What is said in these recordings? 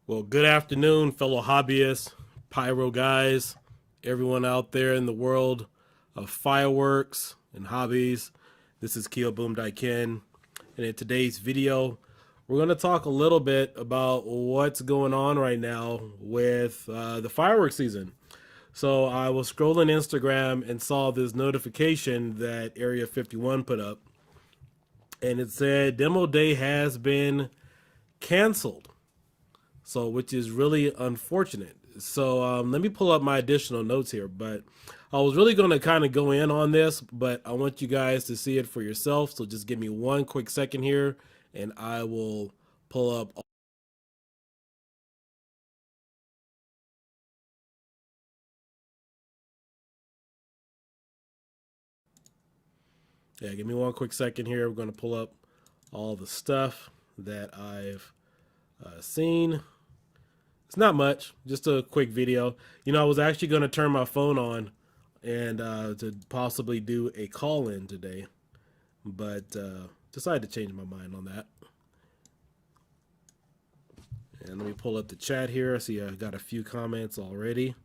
Well, good afternoon, fellow hobbyists, pyro guys, everyone out there in the world of fireworks and hobbies. This is Kioboomdiekin, and in today's video, we're going to talk a little bit about what's going on right now with the fireworks season. So I was scrolling Instagram and saw this notification that Area 51 put up, and it said demo day has been canceled. So, which is really unfortunate. So, let me pull up my additional notes here. But I was really going to kind of go in on this, but I want you guys to see it for yourself. So, just give me one quick second here, and I will pull up. Yeah, give me one quick second here. We're going to pull up all the stuff that I've seen. It's not much, just a quick video. I was actually going to turn my phone on and to possibly do a call in today, but decided to change my mind on that. And let me pull up the chat here. I see I got a few comments already.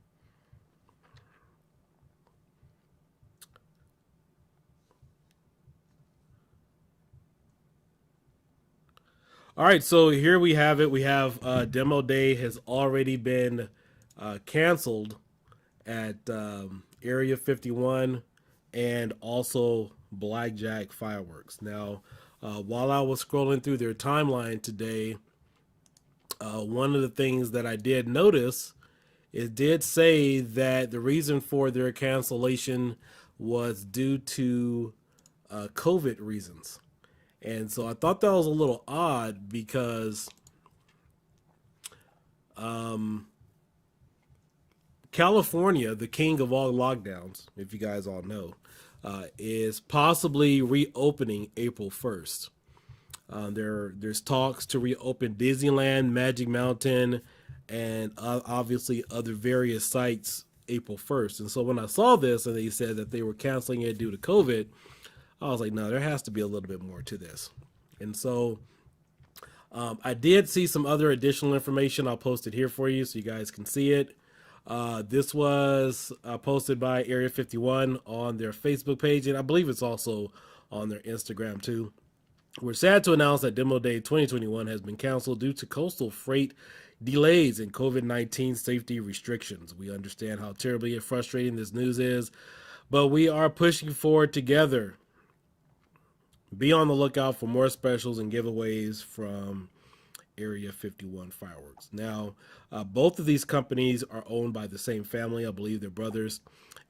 All right, so here we have it. We have demo day has already been canceled at Area 51 and also Blackjack Fireworks. Now, while I was scrolling through their timeline today, one of the things that I did notice, it did say that the reason for their cancellation was due to COVID reasons. And so I thought that was a little odd because California, the king of all lockdowns, if you guys all know, is possibly reopening April 1st. There's talks to reopen Disneyland, Magic Mountain, and obviously other various sites April 1st. And so when I saw this and they said that they were canceling it due to COVID, I was like, no, there has to be a little bit more to this. And so I did see some other additional information. I'll post it here for you so you guys can see it. This was posted by Area 51 on their Facebook page, and I believe it's also on their Instagram too. We're sad to announce that Demo Day 2021 has been canceled due to coastal freight delays and COVID-19 safety restrictions. We understand how terribly frustrating this news is, but we are pushing forward together. Be on the lookout for more specials and giveaways from Area 51 Fireworks. Now, both of these companies are owned by the same family. I believe they're brothers.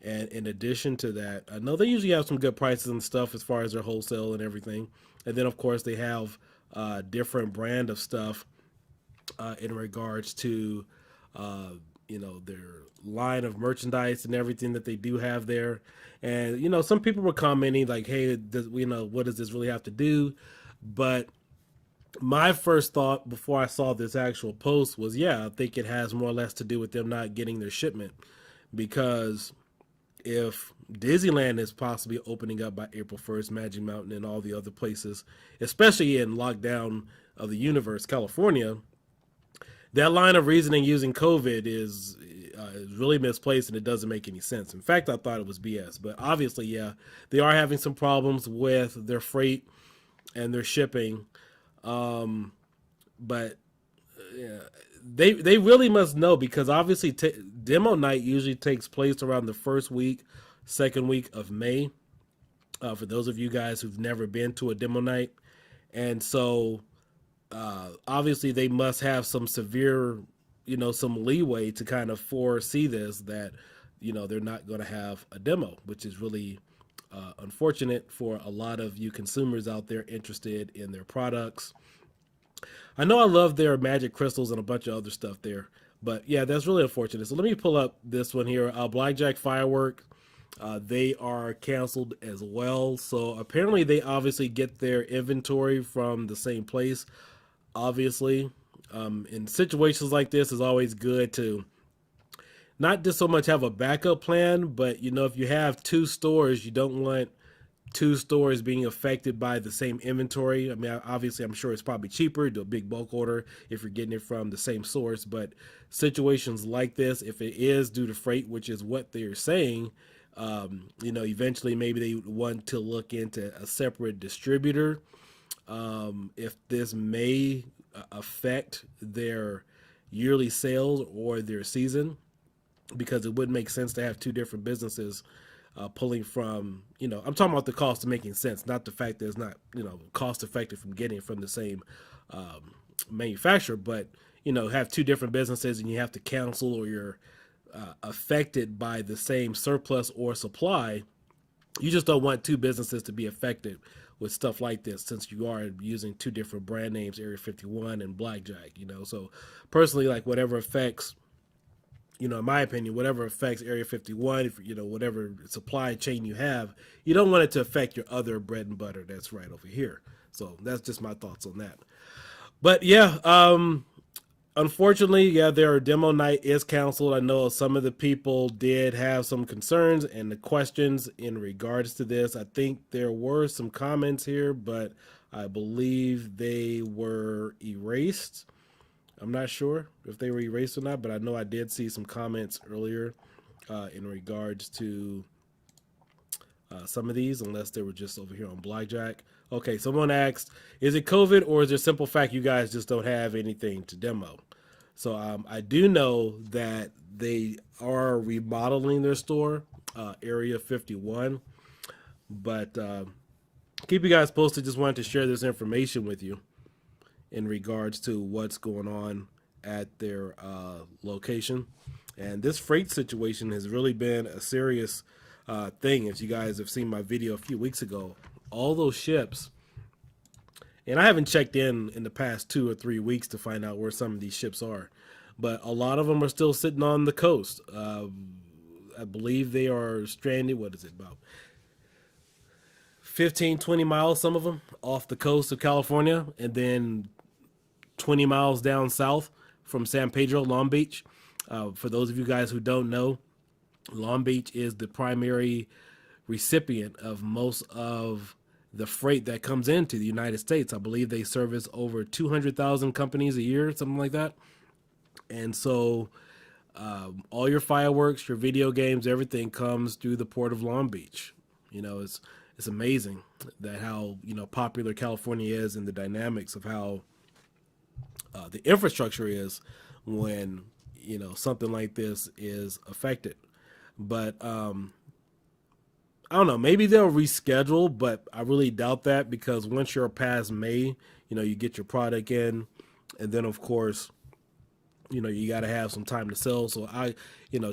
And in addition to that, I know they usually have some good prices and stuff as far as their wholesale and everything. And then, of course, they have different brand of stuff in regards to, their line of merchandise and everything that they do have there. And, some people were commenting like, hey, what does this really have to do? But my first thought before I saw this actual post was, yeah, I think it has more or less to do with them not getting their shipment. Because if Disneyland is possibly opening up by April 1st, Magic Mountain and all the other places, especially in lockdown of the universe, California, that line of reasoning using COVID is really misplaced and it doesn't make any sense. In fact, I thought it was BS. But obviously, yeah, they are having some problems with their freight and their shipping. But they really must know because obviously demo night usually takes place around the first week, second week of May. For those of you guys who've never been to a demo night, and so obviously they must have some severe, some leeway to kind of foresee this that they're not going to have a demo, which is really unfortunate for a lot of you consumers out there interested in their products. I know I love their magic crystals and a bunch of other stuff there, but yeah, that's really unfortunate. So let me pull up this one here. Blackjack Firework, they are canceled as well. So apparently they obviously get their inventory from the same place. Obviously, in situations like this, it's always good to not just so much have a backup plan, but if you have two stores, you don't want two stores being affected by the same inventory. I mean, obviously, I'm sure it's probably cheaper to do a big bulk order if you're getting it from the same source. But situations like this, if it is due to freight, which is what they're saying, eventually maybe they want to look into a separate distributor. If this may affect their yearly sales or their season, because it wouldn't make sense to have two different businesses pulling from, I'm talking about the cost of making sense, not the fact that it's not, cost effective from getting it from the same manufacturer, but, have two different businesses and you have to cancel or you're affected by the same surplus or supply. You just don't want two businesses to be affected with stuff like this, since you are using two different brand names, Area 51 and Blackjack, So personally, like whatever affects, in my opinion, whatever affects Area 51, if, whatever supply chain you have, you don't want it to affect your other bread and butter that's right over here. So that's just my thoughts on that. But yeah, unfortunately, their demo night is canceled. I know some of the people did have some concerns and the questions in regards to this. I think there were some comments here, but I believe they were erased. I'm not sure if they were erased or not, but I know I did see some comments earlier in regards to some of these, unless they were just over here on Blackjack. Okay, someone asked, is it COVID or is it simple fact you guys just don't have anything to demo? So I do know that they are remodeling their store, Area 51, but keep you guys posted. Just wanted to share this information with you in regards to what's going on at their location. And this freight situation has really been a serious thing. If you guys have seen my video a few weeks ago, all those ships, and I haven't checked in the past 2 or 3 weeks to find out where some of these ships are, but a lot of them are still sitting on the coast. I believe they are stranded, what is it, about 15, 20 miles, some of them, off the coast of California, and then 20 miles down south from San Pedro, Long Beach. For those of you guys who don't know, Long Beach is the primary recipient of most of the freight that comes into the United States. I believe they service over 200,000 companies a year, something like that. And so all your fireworks, your video games, everything comes through the port of Long Beach. It's amazing that how, popular California is and the dynamics of how the infrastructure is when, something like this is affected. But I don't know, maybe they'll reschedule, but I really doubt that, because once you're past May, you get your product in, and then of course, you got to have some time to sell. So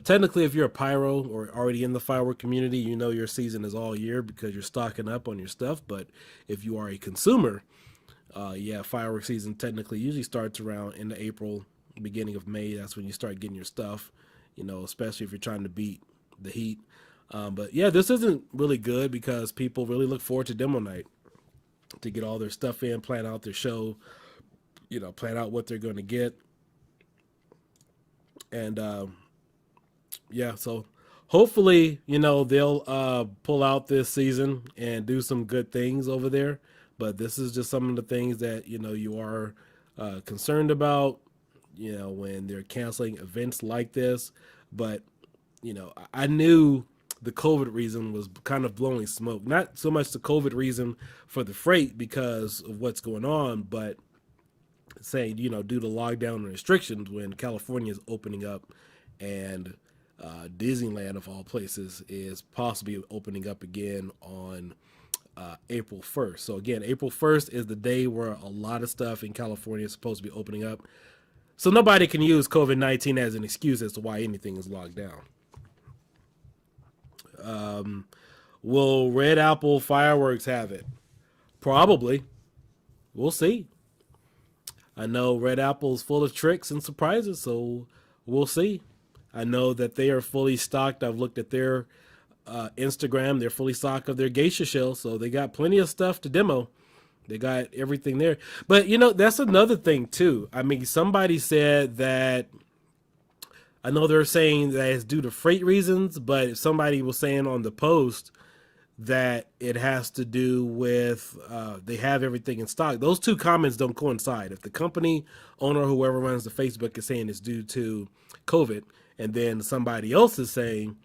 technically if you're a pyro or already in the firework community, your season is all year because you're stocking up on your stuff. But if you are a consumer, firework season technically usually starts around in April, beginning of May. That's when you start getting your stuff, especially if you're trying to beat the heat. But yeah, this isn't really good because people really look forward to demo night to get all their stuff in, plan out their show, plan out what they're going to get. And so hopefully, they'll pull out this season and do some good things over there. But this is just some of the things that, you are concerned about, when they're canceling events like this. But, I knew the COVID reason was kind of blowing smoke. Not so much the COVID reason for the freight because of what's going on, but saying, due to lockdown and restrictions, when California is opening up and Disneyland, of all places, is possibly opening up again on April 1st. So again, April 1st is the day where a lot of stuff in California is supposed to be opening up. So nobody can use COVID-19 as an excuse as to why anything is locked down. Will Red Apple Fireworks have it? Probably. We'll see. I know Red Apple is full of tricks and surprises, so we'll see. I know that they are fully stocked. I've looked at their Instagram. They're fully stocked of their geisha shell, so they got plenty of stuff to demo. They got everything there. But, that's another thing, too. I mean, somebody said that, I know they're saying that it's due to freight reasons, but somebody was saying on the post that it has to do with they have everything in stock. Those two comments don't coincide. If the company owner, whoever runs the Facebook, is saying it's due to COVID, and then somebody else is saying,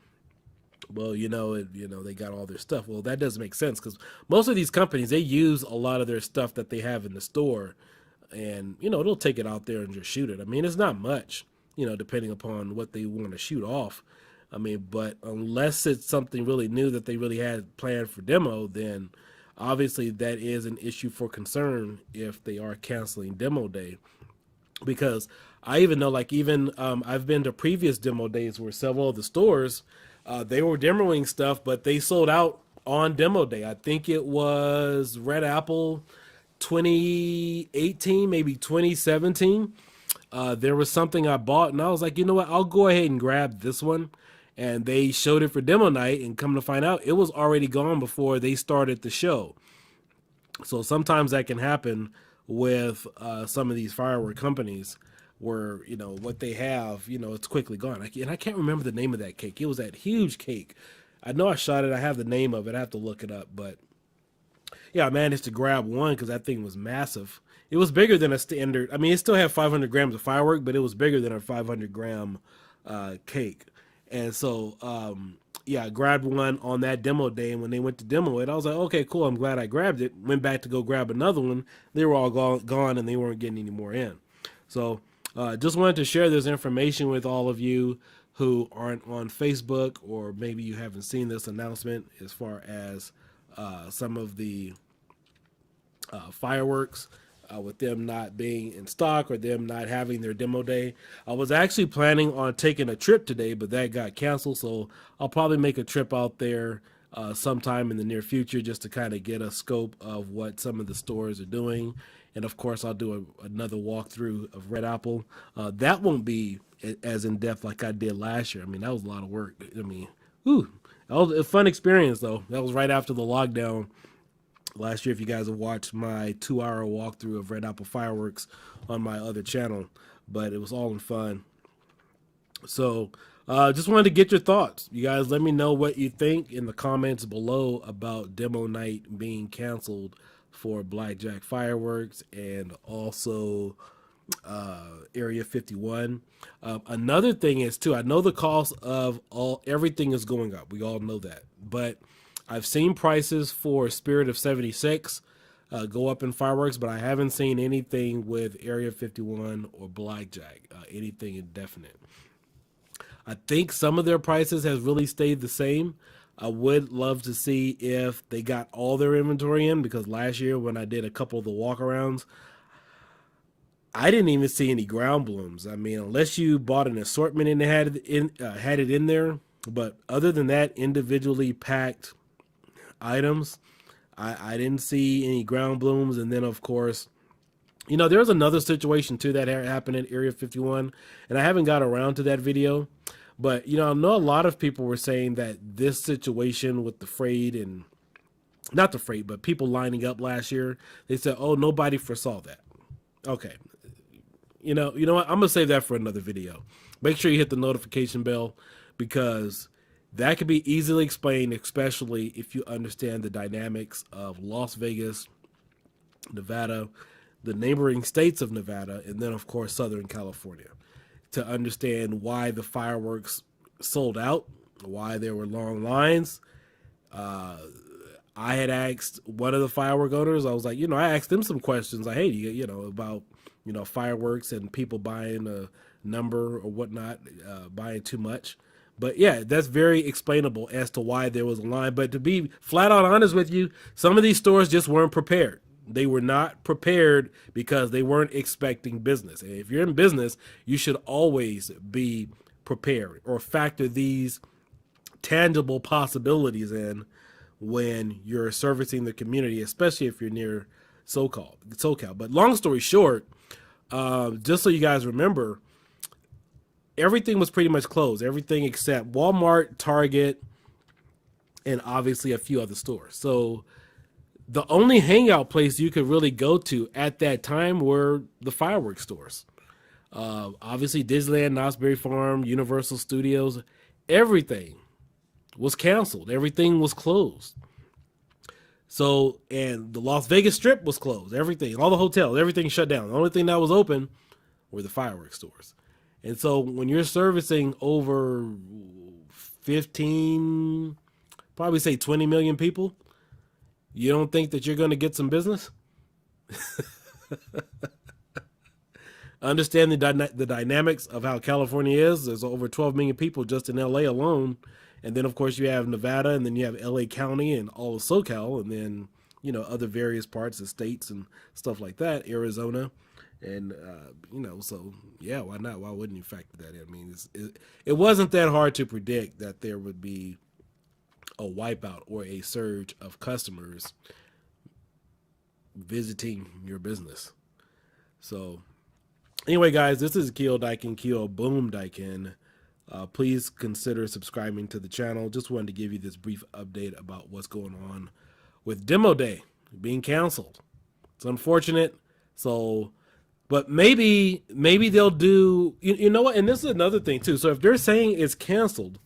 well, they got all their stuff. Well, that doesn't make sense because most of these companies, they use a lot of their stuff that they have in the store, and they'll take it out there and just shoot it. I mean, it's not much, depending upon what they want to shoot off. I mean, but unless it's something really new that they really had planned for demo, then obviously that is an issue for concern if they are canceling demo day. Because I even know, like, I've been to previous demo days where several of the stores, they were demoing stuff, but they sold out on demo day. I think it was Red Apple 2018, maybe 2017. There was something I bought, and I was like, you know what? I'll go ahead and grab this one. And they showed it for demo night, and come to find out, it was already gone before they started the show. So sometimes that can happen with some of these firework companies where, what they have, it's quickly gone. And I can't remember the name of that cake. It was that huge cake. I know I shot it. I have the name of it. I have to look it up. But yeah, I managed to grab one because that thing was massive. It was bigger than a standard. I mean, it still had 500 grams of firework, but it was bigger than a 500-gram cake. And so, I grabbed one on that demo day. And when they went to demo it, I was like, okay, cool. I'm glad I grabbed it. Went back to go grab another one. They were all gone and they weren't getting any more in. So just wanted to share this information with all of you who aren't on Facebook, or maybe you haven't seen this announcement as far as some of the fireworks. With them not being in stock or them not having their demo day. I was actually planning on taking a trip today, but that got canceled. So I'll probably make a trip out there sometime in the near future just to kind of get a scope of what some of the stores are doing. And of course, I'll do another walkthrough of Red Apple. That won't be as in depth like I did last year. I mean, that was a lot of work. I mean, that was a fun experience though. That was right after the lockdown last year. If you guys have watched my 2-hour walkthrough of Red Apple fireworks on my other channel, but it was all in fun. So just wanted to get your thoughts. You guys let me know what you think in the comments below about demo night being canceled for Blackjack fireworks and also Area 51. Another thing is too, I know the cost of everything is going up. We all know that, but I've seen prices for Spirit of 76 go up in fireworks, but I haven't seen anything with Area 51 or Blackjack, anything indefinite. I think some of their prices has really stayed the same. I would love to see if they got all their inventory in, because last year when I did a couple of the walkarounds, I didn't even see any ground blooms. I mean, unless you bought an assortment and had it in there, but other than that, individually packed items, I didn't see any ground blooms. And then of course, there's another situation too that happened in Area 51, and I haven't got around to that video, but I know a lot of people were saying that this situation with the freight, and not the freight, but people lining up last year, they said, oh, nobody foresaw that. Okay, you know what, I'm gonna save that for another video. Make sure you hit the notification bell, because that could be easily explained, especially if you understand the dynamics of Las Vegas, Nevada, the neighboring states of Nevada, and then, of course, Southern California, to understand why the fireworks sold out, why there were long lines. I had asked one of the firework owners, I was like, I asked them some questions. Like, hey, about, fireworks and people buying a number or whatnot, buying too much. But yeah, that's very explainable as to why there was a line. But to be flat out honest with you, some of these stores just weren't prepared. They were not prepared because they weren't expecting business. And if you're in business, you should always be prepared or factor these tangible possibilities in when you're servicing the community, especially if you're near SoCal. But long story short, just so you guys remember, everything was pretty much closed. Everything except Walmart, Target, and obviously a few other stores. So the only hangout place you could really go to at that time were the fireworks stores. Obviously Disneyland, Knott's Berry Farm, Universal Studios, everything was canceled. Everything was closed. So, and the Las Vegas Strip was closed. Everything, all the hotels, everything shut down. The only thing that was open were the fireworks stores. And so when you're servicing over 15, probably say 20 million people, you don't think that you're going to get some business? Understand the dynamics of how California is. There's over 12 million people just in LA alone. And then, of course, you have Nevada, and then you have LA County and all of SoCal, and then, other various parts of states and stuff like that, Arizona. And, so, yeah, why not? Why wouldn't you factor that in? I mean, it wasn't that hard to predict that there would be a wipeout or a surge of customers visiting your business. So, anyway, guys, this is kioboomdiekin. Please consider subscribing to the channel. Just wanted to give you this brief update about what's going on with Demo Day being canceled. It's unfortunate. So, but maybe they'll do, you know what? And this is another thing too. So if they're saying it's canceled,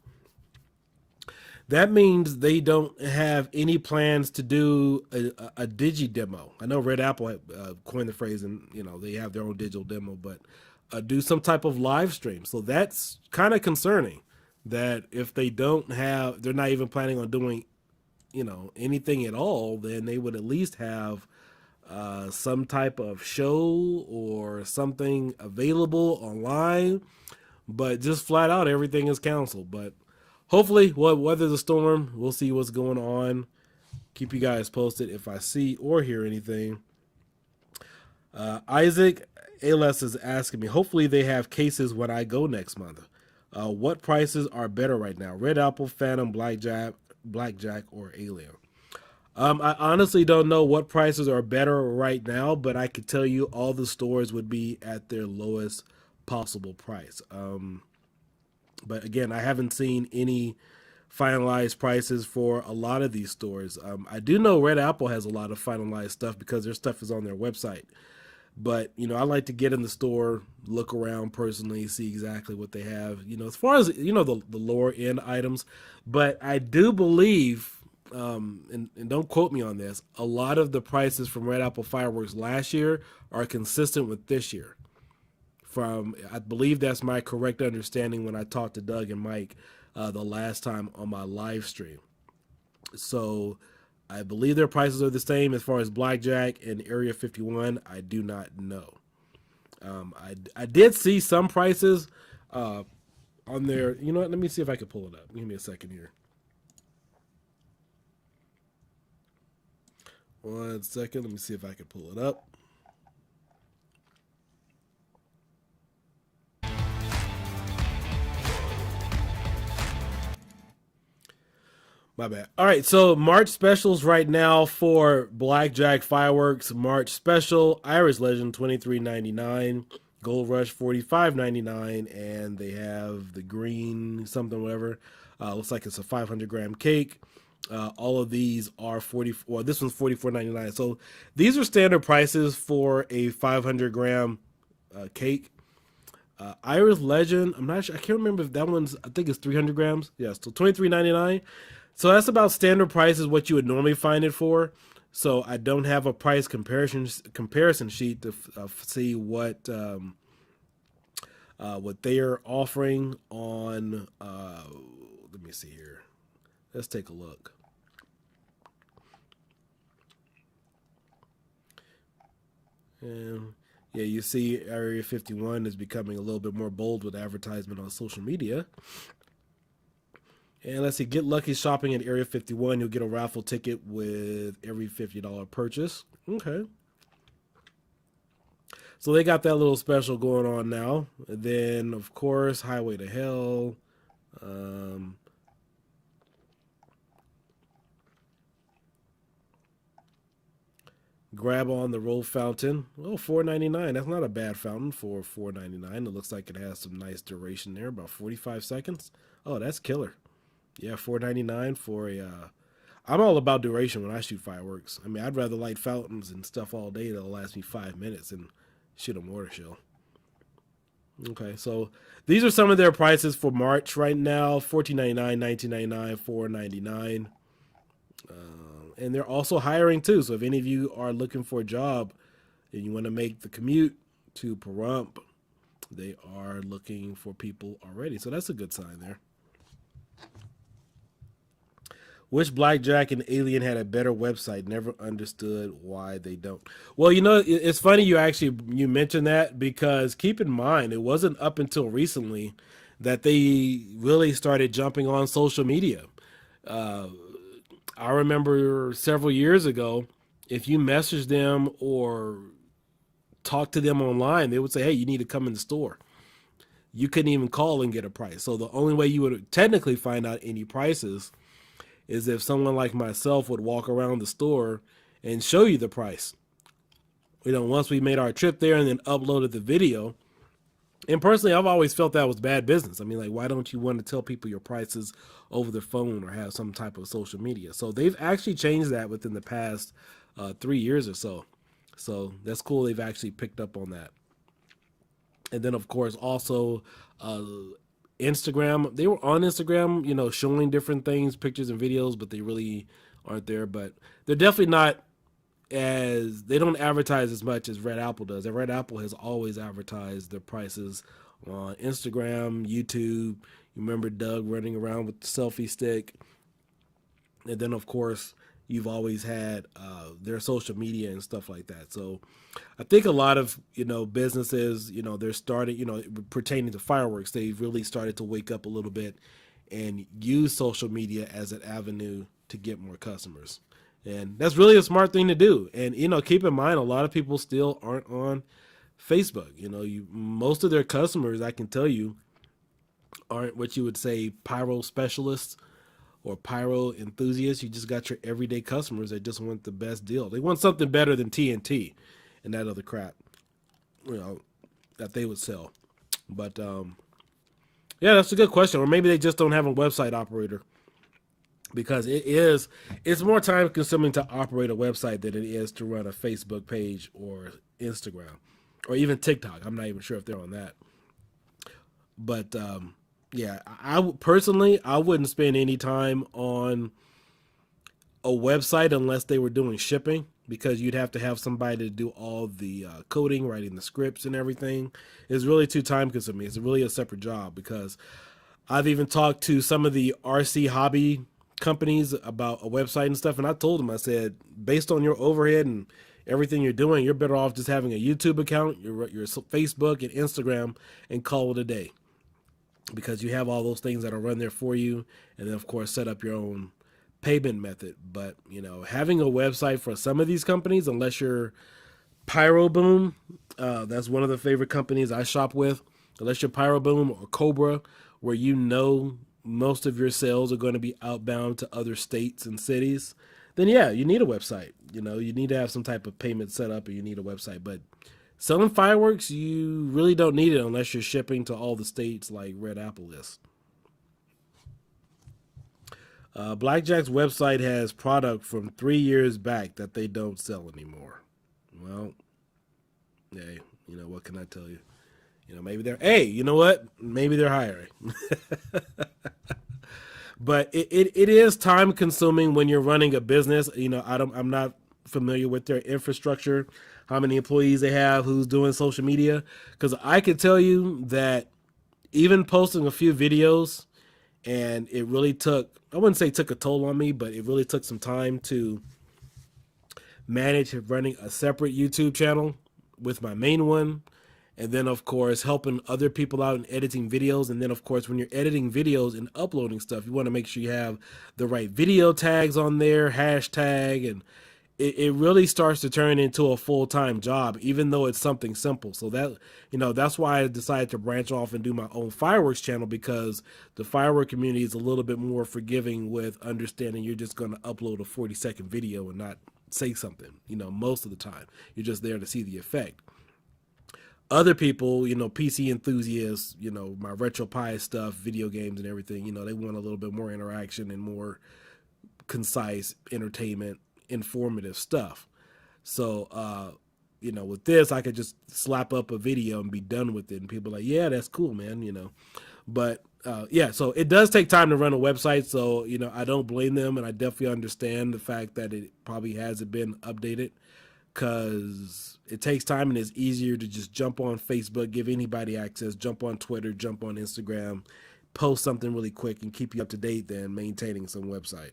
that means they don't have any plans to do a digi demo. I know Red Apple coined the phrase, and they have their own digital demo, but do some type of live stream. So that's kind of concerning. That if they don't have, they're not even planning on doing, anything at all, then they would at least have some type of show or something available online. But just flat out, everything is canceled. But hopefully, we'll weather the storm. We'll see what's going on. Keep you guys posted if I see or hear anything. Isaac ALS is asking me, hopefully they have cases when I go next month. What prices are better right now? Red Apple, Phantom, Blackjack, or Alien? I honestly don't know what prices are better right now, but I could tell you all the stores would be at their lowest possible price. But again, I haven't seen any finalized prices for a lot of these stores. I do know Red Apple has a lot of finalized stuff because their stuff is on their website. But, I like to get in the store, look around personally, see exactly what they have, as far as, the lower end items. But I do believe, and don't quote me on this, a lot of the prices from Red Apple fireworks last year are consistent with this year. I believe that's my correct understanding when I talked to Doug and Mike the last time on my live stream. So I believe their prices are the same. As far as Blackjack and Area 51, I do not know. I did see some prices on there. You know what? Let me see if I can pull it up. Give me a second here. 1 second. Let me see if I can pull it up. My bad. All right, so March specials right now for Blackjack fireworks. March special, Irish Legend $23.99, Gold Rush $45.99, and they have the green something whatever. Looks like it's a 500-gram cake. All of these are this one's $44.99. So these are standard prices for a 500-gram cake. Irish Legend, I'm not sure. I can't remember if that one's. I think it's 300 grams. Yeah, so $23.99. So that's about standard price is what you would normally find it for. So I don't have a price comparison sheet to see what they are offering on. Let me see here. Let's take a look. And yeah, you see Area 51 is becoming a little bit more bold with advertisement on social media. And let's see, get lucky shopping at Area 51. You'll get a raffle ticket with every $50 purchase. Okay. So they got that little special going on now. And then, of course, Highway to Hell. Grab on the Roll Fountain. Oh, $4.99. That's not a bad fountain for $4.99. It looks like it has some nice duration there, about 45 seconds. Oh, that's killer. Yeah, $4.99 for a. I'm all about duration when I shoot fireworks. I mean, I'd rather light fountains and stuff all day that'll last me 5 minutes and shoot a mortar shell. Okay, so these are some of their prices for March right now: $14.99, $19.99, $4.99. and they're also hiring too. So if any of you are looking for a job and you want to make the commute to Pahrump, they are looking for people already. So that's a good sign there. Which blackjack and alien had a better website? Never understood why they don't. Well, it's funny you mentioned that, because keep in mind it wasn't up until recently that they really started jumping on social media. I remember several years ago, if you messaged them or talked to them online, they would say, "Hey, you need to come in the store." You couldn't even call and get a price. So the only way you would technically find out any prices is if someone like myself would walk around the store and show you the price. Once we made our trip there and then uploaded the video. And personally, I've always felt that was bad business. I mean, like, why don't you want to tell people your prices over the phone or have some type of social media? So they've actually changed that within the past 3 years or so. So that's cool. They've actually picked up on that. And then, of course, also Instagram. They were on Instagram, showing different things, pictures and videos, but they really aren't there. But they're definitely not they don't advertise as much as Red Apple does. And Red Apple has always advertised their prices on Instagram, YouTube. You remember Doug running around with the selfie stick. And then, of course, you've always had their social media and stuff like that. So I think a lot of, businesses, they're starting, pertaining to fireworks, they've really started to wake up a little bit and use social media as an avenue to get more customers. And that's really a smart thing to do. And, keep in mind, a lot of people still aren't on Facebook. Most of their customers, I can tell you, aren't what you would say pyro specialists or pyro enthusiasts. You just got your everyday customers that just want the best deal. They want something better than TNT and that other crap, that they would sell. But, yeah, that's a good question. Or maybe they just don't have a website operator. Because it's more time consuming to operate a website than it is to run a Facebook page or Instagram or even TikTok. I'm not even sure if they're on that. But yeah, I personally, I wouldn't spend any time on a website unless they were doing shipping, because you'd have to have somebody to do all the coding, writing the scripts and everything. It's really too time consuming. It's really a separate job, because I've even talked to some of the RC hobby companies about a website and stuff, and I told them, I said, based on your overhead and everything you're doing, you're better off just having a YouTube account, your Facebook and Instagram, and call it a day, because you have all those things that'll run there for you, and then of course set up your own payment method. But having a website for some of these companies, unless you're Pyro Boom, that's one of the favorite companies I shop with, unless you're Pyro Boom or Cobra, where most of your sales are going to be outbound to other states and cities, then yeah, you need a website. You need to have some type of payment set up, and you need a website. But selling fireworks, you really don't need it unless you're shipping to all the states like Red Apple is. Blackjack's website has product from 3 years back that they don't sell anymore. Well, hey, what can I tell you? Maybe maybe they're hiring. But it is time consuming when you're running a business. I'm not familiar with their infrastructure, how many employees they have, who's doing social media. Because I can tell you that even posting a few videos, and it really I wouldn't say took a toll on me, but it really took some time to manage running a separate YouTube channel with my main one. And then, of course, helping other people out in editing videos. And then, of course, when you're editing videos and uploading stuff, you want to make sure you have the right video tags on there, hashtag, and it really starts to turn into a full-time job, even though it's something simple. So that's why I decided to branch off and do my own fireworks channel, because the firework community is a little bit more forgiving with understanding you're just going to upload a 40-second video and not say something, most of the time. You're just there to see the effect. Other people, PC enthusiasts, my RetroPie stuff, video games and everything, they want a little bit more interaction and more concise entertainment, informative stuff. So, with this, I could just slap up a video and be done with it. And people are like, yeah, that's cool, man, But yeah, so it does take time to run a website. So, I don't blame them. And I definitely understand the fact that it probably hasn't been updated because it takes time and it's easier to just jump on Facebook, give anybody access, jump on Twitter, jump on Instagram, post something really quick and keep you up to date than maintaining some website.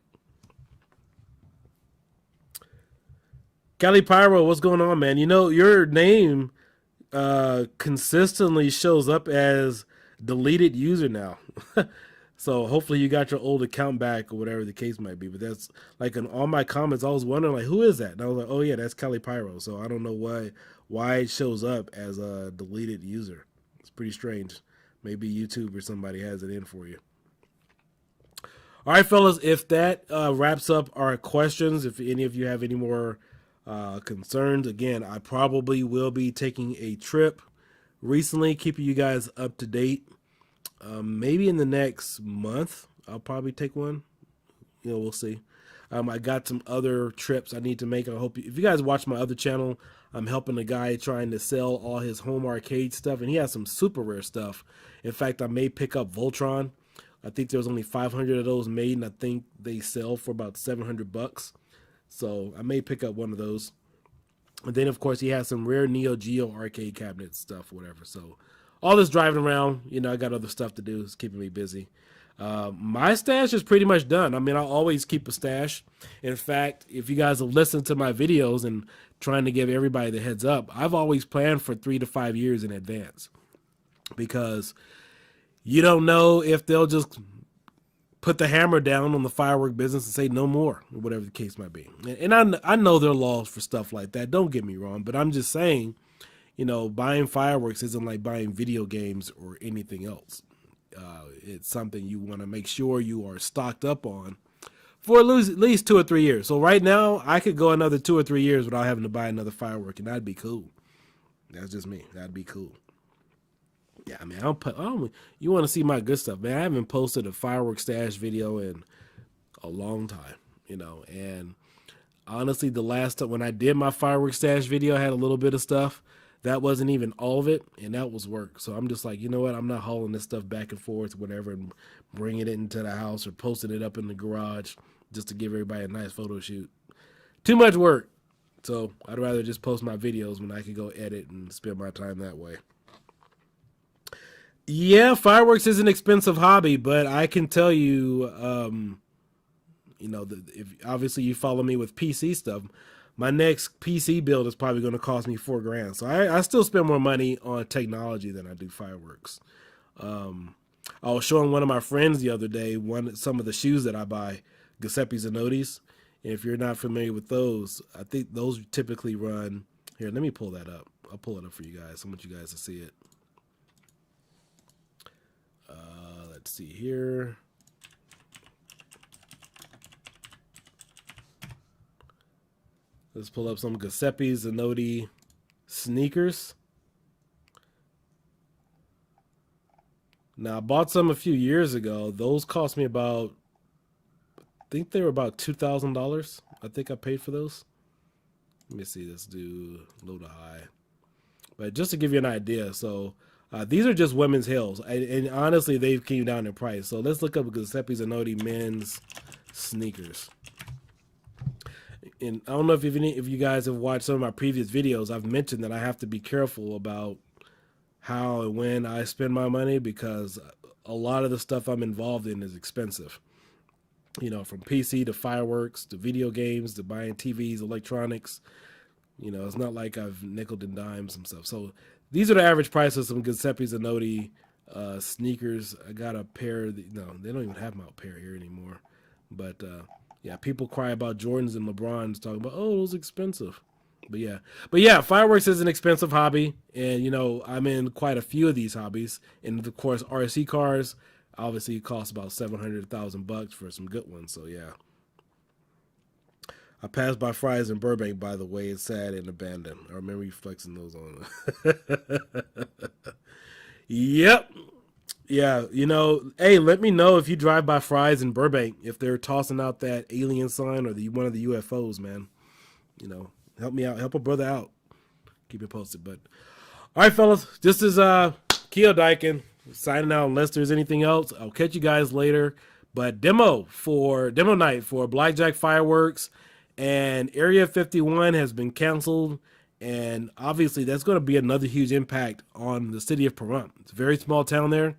Cali Pyro, what's going on, man? Your name consistently shows up as deleted user now. So hopefully you got your old account back or whatever the case might be. But that's like in all my comments, I was wondering like, who is that? And I was like, oh yeah, that's Cali Pyro. So I don't know why it shows up as a deleted user. It's pretty strange. Maybe YouTube or somebody has it in for you. All right, fellas, if that wraps up our questions, if any of you have any more concerns, again, I probably will be taking a trip recently, keeping you guys up to date. Maybe in the next month, I'll probably take one. We'll see. I got some other trips I need to make. I hope if you guys watch my other channel, I'm helping a guy trying to sell all his home arcade stuff, and he has some super rare stuff. In fact, I may pick up Voltron. I think there was only 500 of those made, and I think they sell for about $700. So I may pick up one of those. And then, of course, he has some rare Neo Geo arcade cabinet stuff, whatever. So all this driving around, I got other stuff to do. It's keeping me busy. My stash is pretty much done. I mean, I always keep a stash. In fact, if you guys have listened to my videos and trying to give everybody the heads up, I've always planned for 3 to 5 years in advance because you don't know if they'll just put the hammer down on the firework business and say no more, or whatever the case might be. And I know there are laws for stuff like that. Don't get me wrong, but I'm just saying, buying fireworks isn't like buying video games or anything else. It's something you want to make sure you are stocked up on for at least 2 or 3 years. So right now, I could go another 2 or 3 years without having to buy another firework, and that'd be cool. That's just me. That'd be cool. Yeah, I mean, you want to see my good stuff, man. I haven't posted a fireworks stash video in a long time, and honestly, the last time when I did my fireworks stash video, I had a little bit of stuff. That wasn't even all of it, and that was work. So I'm just like, you know what? I'm not hauling this stuff back and forth, whatever, and bringing it into the house or posting it up in the garage just to give everybody a nice photo shoot. Too much work. So I'd rather just post my videos when I can go edit and spend my time that way. Yeah, fireworks is an expensive hobby, but I can tell you, if obviously you follow me with PC stuff, my next PC build is probably going to cost me $4,000. So I still spend more money on technology than I do fireworks. I was showing one of my friends the other day some of the shoes that I buy, Giuseppe Zanotti's. And if you're not familiar with those, I think those typically run here. Let me pull that up. I'll pull it up for you guys. I want you guys to see it. Let's see here. Let's pull up some Giuseppe Zanotti sneakers. Now, I bought some a few years ago. Those cost me I think they were about $2,000. I think I paid for those. Let me see. Let's do low to high. But just to give you an idea, so these are just women's heels, and honestly, they've came down in price. So let's look up Giuseppe Zanotti men's sneakers. And I don't know if you guys have watched some of my previous videos. I've mentioned that I have to be careful about how and when I spend my money because a lot of the stuff I'm involved in is expensive. From PC to fireworks to video games to buying TVs, electronics. It's not like I've nickeled and dimed some stuff. So these are the average price of some Giuseppe Zanotti sneakers. I got a pair. No, they don't even have my pair here anymore. But yeah, people cry about Jordans and LeBrons talking about, oh, those expensive. But yeah, fireworks is an expensive hobby. And, I'm in quite a few of these hobbies. And of course, RC cars obviously cost about $700,000 for some good ones. So yeah. I passed by Fry's in Burbank, by the way. It's sad and abandoned. I remember you flexing those on. Yep. Yeah, hey, let me know if you drive by Fry's in Burbank, if they're tossing out that alien sign or one of the UFOs, man. Help me out. Help a brother out. Keep it posted. But all right, fellas, this is Kioboomdiekin. Signing out unless there's anything else. I'll catch you guys later. But demo night for Blackjack Fireworks and Area 51 has been canceled. And obviously that's going to be another huge impact on the city of Pahrump. It's a very small town there.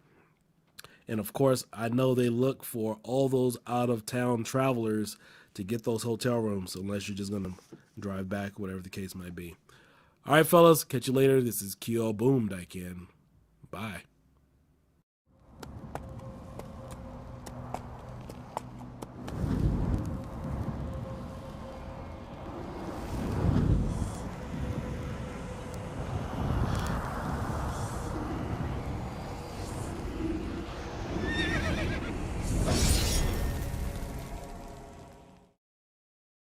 And of course, I know they look for all those out of town travelers to get those hotel rooms, unless you're just going to drive back, whatever the case might be. All right, fellas, catch you later. This is kioboomdiekin. Bye.